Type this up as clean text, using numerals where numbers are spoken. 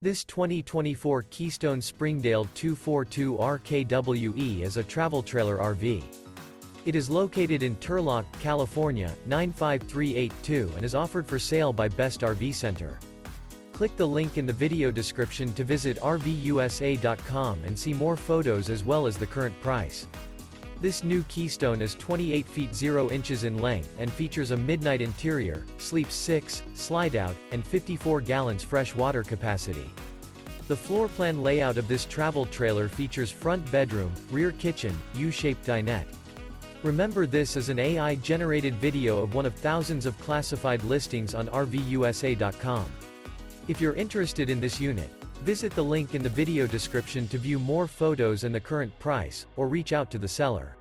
This 2024 Keystone Springdale 242 RKWE is a travel trailer RV. It is located in Turlock, California, 95382 and is offered for sale by Best RV Center. Click the link in the video description to visit RVUSA.com and see more photos as well as the current price. This new Keystone is 28 feet 0 inches in length and features a midnight interior, sleeps 6, slide-out, and 54 gallons fresh water capacity. The floor plan layout of this travel trailer features front bedroom, rear kitchen, U-shaped dinette. Remember, this is an AI-generated video of one of thousands of classified listings on RVUSA.com. If you're interested in this unit, visit the link in the video description to view more photos and the current price, or reach out to the seller.